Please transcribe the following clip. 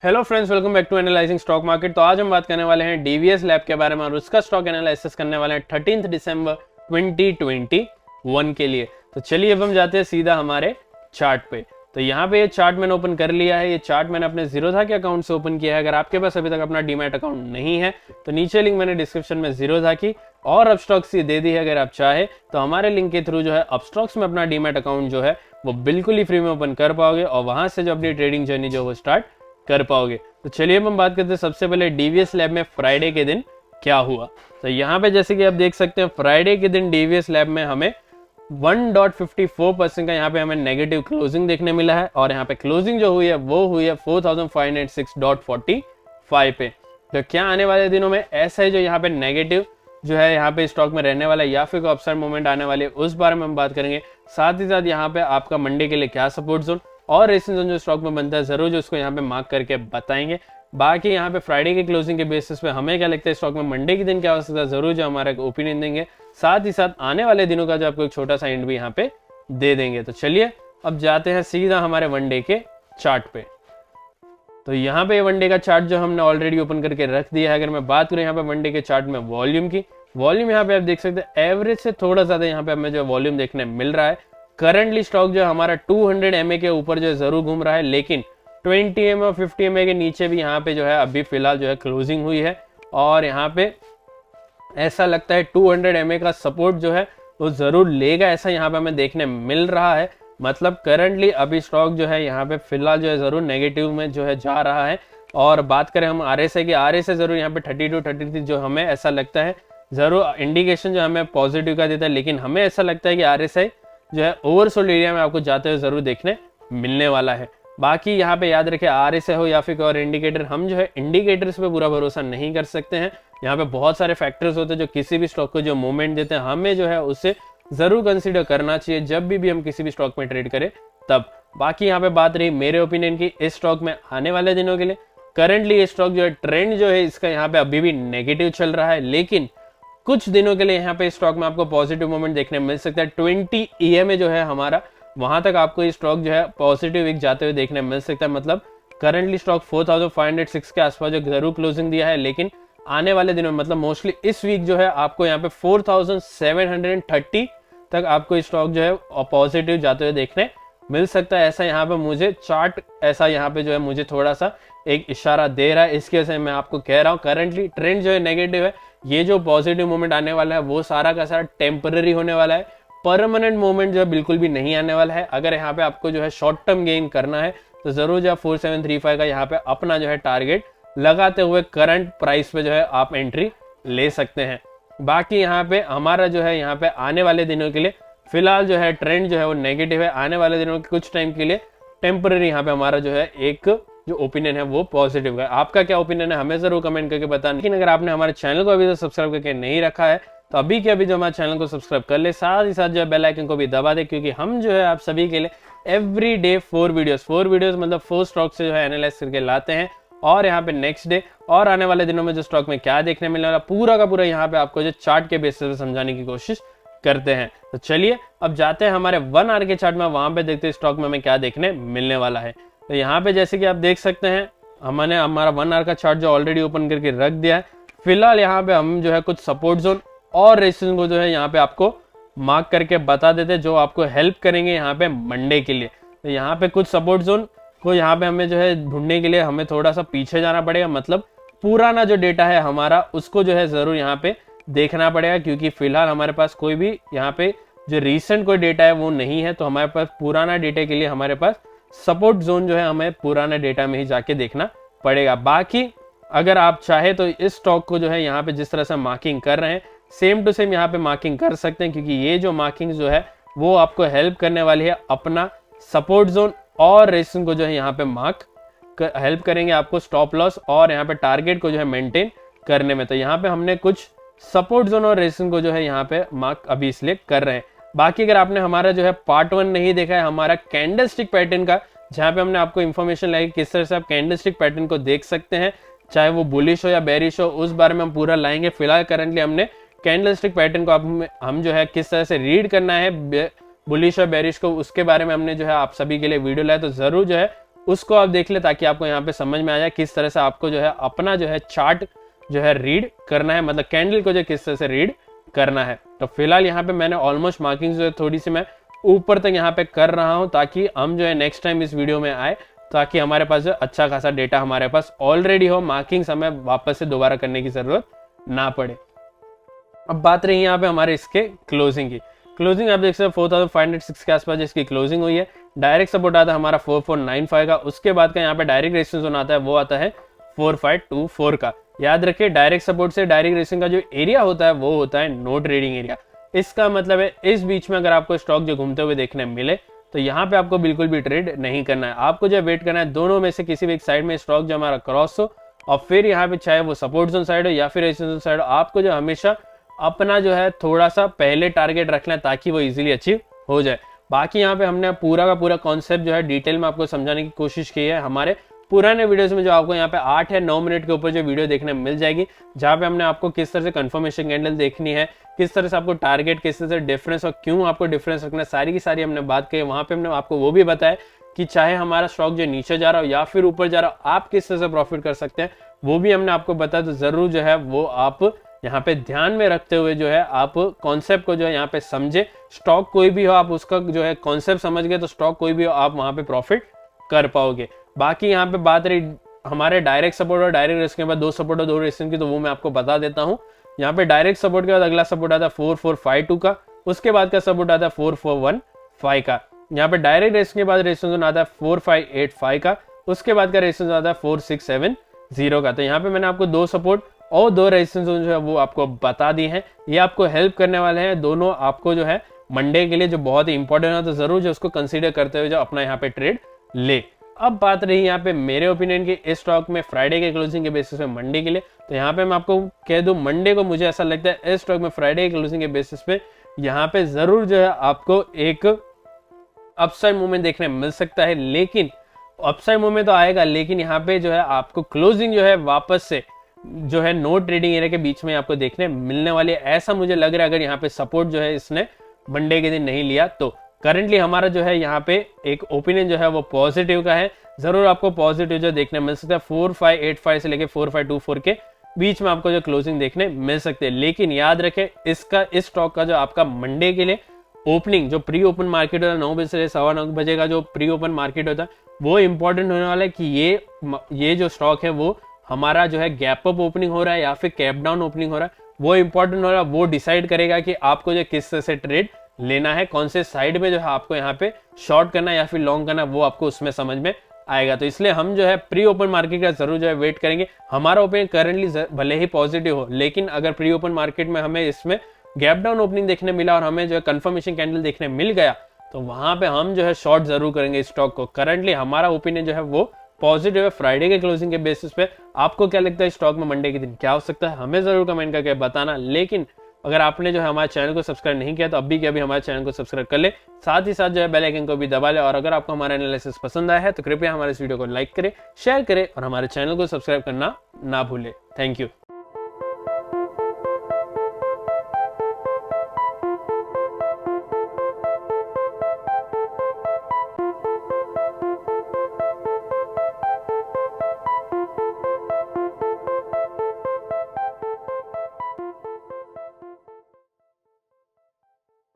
Hello friends, welcome back to analysing stock market. तो आज हम बात करने वाले हैं डीवीएस लैब के बारे में और उसका स्टॉक एनालिसिस करने वाले हैं 13 दिसंबर 2021 के लिए। तो चलिए अब हम जाते हैं सीधा हमारे चार्ट पे। तो यहाँ पे ये चार्ट मैंने ओपन कर लिया है। ये चार्ट मैंने अपने जीरोधा के अकाउंट से ओपन किया है। अगर आपके पास अभी तक अपना डीमैट अकाउंट नहीं है तो नीचे लिंक मैंने डिस्क्रिप्शन में जीरोधा की और अपस्टॉक्स की दे दी है। अगर आप चाहे तो हमारे लिंक के थ्रू जो है अपस्टॉक्स में अपना डीमैट अकाउंट जो है वो बिल्कुल ही फ्री में ओपन कर पाओगे और वहां से जो अपनी ट्रेडिंग जर्नी जो वो स्टार्ट कर पाओगे। तो चलिए अब हम बात करते हैं सबसे पहले डीवीएस लैब में फ्राइडे के दिन क्या हुआ। तो यहाँ पे जैसे कि आप देख सकते हैं फ्राइडे के दिन डीवीएस लैब में हमें 1.54% का यहाँ पे हमें नेगेटिव क्लोजिंग देखने मिला है और यहाँ पे क्लोजिंग जो हुई है वो हुई है 4506.45 पे। तो क्या आने वाले दिनों में ऐसा है जो यहाँ पे नेगेटिव जो है यहाँ पे स्टॉक में रहने वाला है या फिर कोई अपसाइड मूवमेंट आने वाली है, उस बारे में हम बात करेंगे। साथ ही साथ यहाँ पे आपका मंडे के लिए क्या सपोर्ट जोन और रेसिंग जोन जो स्टॉक में बनता है जरूर जो उसको यहाँ पे मार्क करके बताएंगे। बाकी यहाँ पे फ्राइडे के क्लोजिंग के बेसिस पे हमें क्या लगता है स्टॉक में मंडे के दिन क्या हो सकता है जरूर जो हमारा ओपिनियन देंगे। साथ ही साथ आने वाले दिनों का जो आपको एक छोटा सा एंड भी यहाँ पे दे देंगे। तो चलिए अब जाते हैं सीधा हमारे वनडे के चार्ट पे। तो यहाँ पे वनडे का चार्ट जो हमने ऑलरेडी ओपन करके रख दिया है। अगर मैं बात करूँ यहाँ पे वनडे के चार्ट में वॉल्यूम की, वॉल्यूम यहाँ पे आप देख सकते हैं एवरेज से थोड़ा ज्यादा यहाँ पे हमें जो वॉल्यूम देखने मिल रहा है। करंटली स्टॉक जो है हमारा 200 MA के ऊपर जो है जरूर घूम रहा है, लेकिन 20 MA और 50 MA के नीचे भी यहाँ पे जो है अभी फिलहाल जो है क्लोजिंग हुई है और यहाँ पे ऐसा लगता है 200 MA का सपोर्ट जो है वो जरूर लेगा, ऐसा यहाँ पे हमें देखने मिल रहा है। मतलब करंटली अभी स्टॉक जो है यहाँ पे फिलहाल जो है जरूर नेगेटिव में जो है जा रहा है। और बात करें हम RSI की, RSI जरूर यहाँ पे 32 33 जो हमें ऐसा लगता है जरूर इंडिकेशन जो हमें पॉजिटिव का देता है, लेकिन हमें ऐसा लगता है कि RSI जो है ओवरसोल्ड एरिया में आपको जाते हुए जरूर देखने मिलने वाला है। बाकी यहाँ पे याद रखें RSI हो या फिर कोई और इंडिकेटर, हम जो है इंडिकेटर्स पे पूरा भरोसा नहीं कर सकते हैं। यहाँ पे बहुत सारे फैक्टर्स होते हैं जो किसी भी स्टॉक को जो मूवमेंट देते हैं, हमें जो है उससे जरूर कंसीडर करना चाहिए जब भी हम किसी भी स्टॉक में ट्रेड करें तब। बाकी यहाँ पे बात रही मेरे ओपिनियन की इस स्टॉक में आने वाले दिनों के लिए, करंटली ये स्टॉक जो है ट्रेंड जो है इसका यहाँ पे अभी भी नेगेटिव चल रहा है, लेकिन कुछ दिनों के लिए यहाँ पे स्टॉक में आपको पॉजिटिव मूवमेंट देखने मिल सकता है। 20 EMA जो है हमारा वहां तक आपको ये स्टॉक जो है पॉजिटिव वीक जाते हुए देखने मिल सकता है। मतलब करंटली स्टॉक 4506 के आसपास जो जरूर क्लोजिंग दिया है, लेकिन आने वाले दिनों में मतलब मोस्टली इस वीक जो है आपको यहाँ पे 4730 तक आपको स्टॉक जो है पॉजिटिव जाते हुए देखने मिल सकता है। ऐसा यहाँ पे मुझे चार्ट ऐसा यहाँ पे जो है मुझे थोड़ा सा एक इशारा दे रहा है। इसकी वजह से मैं आपको कह रहा हूँ करंटली ट्रेंड जो है नेगेटिव है। ये जो पॉजिटिव मूवमेंट आने वाला है वो सारा का सारा टेम्पररी होने वाला है, परमानेंट मूवमेंट जो है बिल्कुल भी नहीं आने वाला है। अगर यहाँ पे आपको जो है शॉर्ट टर्म गेन करना है तो जरूर जो है 4735 का यहाँ पे अपना जो है टारगेट लगाते हुए करंट प्राइस पे जो है आप एंट्री ले सकते हैं। बाकी यहाँ पे हमारा जो है यहाँ पे आने वाले दिनों के लिए फिलहाल जो है ट्रेंड जो है वो नेगेटिव है। आने वाले दिनों के कुछ टाइम के लिए टेम्पररी यहाँ पे हमारा जो है एक जो ओपिनियन है वो पॉजिटिव है। आपका क्या ओपिनियन है हमें जरूर कमेंट करके बताना। लेकिन अगर आपने हमारे चैनल को अभी तक सब्सक्राइब करके नहीं रखा है तो अभी के अभी जो हमारे चैनल को सब्सक्राइब कर ले, साथ ही साथ जो है बेल आइकन को भी दबा दे, क्योंकि हम जो है आप सभी के लिए एवरी डे 4 वीडियोस मतलब 4 स्टॉक से जो है एनालाइज करके लाते हैं। और यहाँ पे नेक्स्ट डे और आने वाले दिनों में जो स्टॉक में क्या देखने मिलने वाला पूरा का पूरा यहाँ पे आपको जो चार्ट के बेसिस पे समझाने की कोशिश करते हैं। तो चलिए अब जाते हैं हमारे 1 आवर के चार्ट में, वहां पे देखते हैं स्टॉक में हमें क्या देखने मिलने वाला है। तो यहाँ पे जैसे कि आप देख सकते हैं हमने हमारा 1 आवर का चार्ट जो ऑलरेडी ओपन करके रख दिया है। फिलहाल यहाँ पे हम जो है कुछ सपोर्ट जोन और रेसिस्टेंस को जो है यहाँ पे आपको मार्क करके बता देते हैं जो आपको हेल्प करेंगे यहाँ पे मंडे के लिए। तो यहाँ पे कुछ सपोर्ट जोन को यहाँ पे हमें जो है ढूंढने के लिए हमें थोड़ा सा पीछे जाना पड़ेगा। मतलब पुराना जो डेटा है हमारा उसको जो है जरूर यहाँ पे देखना पड़ेगा, क्योंकि फिलहाल हमारे पास कोई भी यहाँ पे जो रिसेंट कोई डेटा है वो नहीं है। तो हमारे पास पुराना डेटा के लिए हमारे पास सपोर्ट जोन जो है हमें पुराना डेटा में ही जाके देखना पड़ेगा। बाकी अगर आप चाहे तो इस स्टॉक को जो है यहाँ पे जिस तरह से मार्किंग कर रहे हैं सेम टू सेम यहाँ पे मार्किंग कर सकते हैं, क्योंकि ये जो मार्किंग जो है वो आपको हेल्प करने वाली है अपना सपोर्ट जोन और रेसिस्टेंस को जो है यहाँ पे मार्क हेल्प करेंगे आपको स्टॉप लॉस और यहाँ पे टारगेट को जो है मेंटेन करने में। तो यहाँ पे हमने कुछ सपोर्ट जोन और रेसिस्टेंस को जो है यहाँ पे मार्क अभी इसलिए कर रहे हैं। बाकी अगर आपने हमारा जो है पार्ट 1 नहीं देखा है हमारा कैंडलस्टिक पैटर्न का, जहाँ पे हमने आपको इन्फॉर्मेशन लाई किस तरह से आप कैंडलस्टिक पैटर्न को देख सकते हैं, चाहे वो बुलिश हो या बेरिश हो, उस बारे में हम पूरा लाएंगे। फिलहाल करंटली हमने कैंडलस्टिक पैटर्न को हम जो है किस तरह से रीड करना है बुलिश और बेरिश को, उसके बारे में हमने जो है आप सभी के लिए वीडियो लाया। तो जरूर जो है उसको आप देख ले ताकि आपको यहाँ पे समझ में आ जाए किस तरह से आपको जो है अपना जो है चार्ट जो है रीड करना है, मतलब कैंडल को जो किस तरह से रीड करना है। तो फिलहाल यहाँ पे मैंने ऑलमोस्ट मार्किंग जो है थोड़ी सी मैं ऊपर तक यहाँ पे कर रहा हूँ ताकि हम जो है नेक्स्ट टाइम इस वीडियो में आए, ताकि हमारे पास जो अच्छा खासा डेटा हमारे पास ऑलरेडी हो, मार्किंग्स हमें वापस से दोबारा करने की जरूरत ना पड़े। अब बात रही यहाँ पे हमारे इसके क्लोजिंग की। क्लोजिंग आप देख सकते हैं 4506 के आसपास इसकी क्लोजिंग हुई है। डायरेक्ट सपोर्ट आता है हमारा 4495 का, उसके बाद का यहाँ पे डायरेक्ट रेजिस्टेंस जोन आता है वो आता है 4524 का। याद रखिए डायरेक्ट सपोर्ट से डायरेक्ट रेजिस्टेंस का जो एरिया होता है वो होता है नो ट्रेडिंग एरिया। इसका मतलब है इस बीच में अगर आपको स्टॉक जो घूमते हुए देखने मिले तो यहाँ पे आपको बिल्कुल भी ट्रेड नहीं करना है, आपको जो वेट करना है दोनों में से किसी भी एक साइड में स्टॉक जो हमारा क्रॉस हो, और फिर यहाँ पे चाहे वो सपोर्ट जोन साइड हो या फिर रेजिस्टेंस जोन साइड हो, आपको जो हमेशा अपना जो है थोड़ा सा पहले टारगेट रखना है ताकि वो इजीली अचीव हो जाए। बाकी यहाँ पे हमने पूरा का पूरा कॉन्सेप्ट जो है डिटेल में आपको समझाने की कोशिश की है हमारे पुराने वीडियोस में, जो आपको यहाँ पे 8 या 9 मिनट के ऊपर जो वीडियो देखने मिल जाएगी, जहाँ पे हमने आपको किस तरह से कंफर्मेशन कैंडल देखनी है, किस तरह से आपको टारगेट, किस तरह से डिफरेंस और क्यों आपको डिफरेंस रखना है, सारी की सारी हमने बात की। वहाँ पे हमने आपको वो भी बताया कि चाहे हमारा स्टॉक जो नीचे जा रहा हो या फिर ऊपर जा रहा हो, आप किस तरह से प्रॉफिट कर सकते हैं वो भी हमने आपको बताया। तो जरूर जो है वो आप यहाँ पे ध्यान में रखते हुए जो है आप कॉन्सेप्ट को जो है यहाँ पे समझे। स्टॉक कोई भी हो आप उसका जो है कॉन्सेप्ट समझ गए तो स्टॉक कोई भी हो आप वहाँ पे प्रॉफिट कर पाओगे। बाकी यहाँ पे बात रही हमारे डायरेक्ट सपोर्ट और डायरेक्ट रेजिस्टेंस के बाद 2 सपोर्ट और 2 रेजिस्टेंस की, तो वो मैं आपको बता देता हूँ। यहाँ पे डायरेक्ट सपोर्ट के बाद अगला सपोर्ट आता है 4452 का, उसके बाद का सपोर्ट आता है 4415 का। यहाँ पे डायरेक्ट रेजिस्टेंस के बाद रेजिस्टेंस आता है 4585 का, उसके बाद का रेजिस्टेंस आता है 4670 का। तो यहाँ पे मैंने आपको 2 सपोर्ट और 2 रेजिस्टेंस जो है वो आपको बता दिए हैं, ये आपको हेल्प करने वाले हैं दोनों आपको जो है मंडे के लिए, जो बहुत ही इंपॉर्टेंट है। तो जरूर जो उसको कंसीडर करते हुए जो अपना यहाँ पे ट्रेड ले। अब बात रही यहाँ पे मेरे ओपिनियन की इस स्टॉक में फ्राइडे के क्लोजिंग के बेसिस पे मंडे के लिए, तो यहाँ पे मैं आपको कह दूं मंडे को मुझे ऐसा लगता है इस स्टॉक में फ्राइडे के क्लोजिंग के बेसिस पे यहाँ पे जरूर जो है आपको एक अपसाइड मूवमेंट देखने मिल सकता है, लेकिन अपसाइड मूवमेंट तो आएगा, लेकिन यहाँ पे जो है आपको क्लोजिंग जो है वापस से जो है नो ट्रेडिंग एरिया के बीच में आपको देखने मिलने वाली है, ऐसा मुझे लग रहा है। अगर यहाँ पे सपोर्ट जो है इसने मंडे के दिन नहीं लिया तो करंटली हमारा जो है यहाँ पे एक ओपिनियन जो है वो पॉजिटिव का है। जरूर आपको पॉजिटिव जो देखने मिल सकता है 4585 से लेके 4524 के बीच में आपको जो क्लोजिंग देखने मिल सकते हैं। लेकिन याद रखें इस स्टॉक का जो आपका मंडे के लिए ओपनिंग, जो प्री ओपन मार्केट होता है 9 बजे से 9:15 बजे का जो प्री ओपन मार्केट होता है वो इंपॉर्टेंट होने वाला है कि ये जो स्टॉक है वो हमारा जो है गैप अप ओपनिंग हो रहा है या फिर कैप डाउन ओपनिंग हो रहा है, वो इंपॉर्टेंट हो रहा है। वो डिसाइड करेगा कि आपको जो किस तरह से ट्रेड लेना है, कौन से साइड में जो है आपको यहाँ पे शॉर्ट करना है या फिर लॉन्ग करना है, वो आपको उसमें समझ में आएगा। तो इसलिए हम जो है प्री ओपन मार्केट का जरूर जो है वेट करेंगे। हमारा ओपिनियन करंटली भले ही पॉजिटिव हो, लेकिन अगर प्री ओपन मार्केट में हमें इसमें गैप डाउन ओपनिंग देखने मिला और हमें जो है कंफर्मेशन कैंडल देखने मिल गया तो वहां पे हम जो है शॉर्ट जरूर करेंगे स्टॉक को। करंटली हमारा ओपिनियन जो है वो पॉजिटिव है फ्राइडे के क्लोजिंग के बेसिस पे। आपको क्या लगता है स्टॉक में मंडे के दिन क्या हो सकता है, हमें जरूर कमेंट करके बताना। लेकिन अगर आपने जो है हमारे चैनल को सब्सक्राइब नहीं किया तो अभी के अभी हमारे चैनल को सब्सक्राइब कर ले, साथ ही साथ जो है बेल आइकन को भी दबा ले। और अगर आपको हमारा एनालिसिस पसंद आया है तो कृपया हमारे इस वीडियो को लाइक करें, शेयर करें और हमारे चैनल को सब्सक्राइब करना ना भूले। Thank you.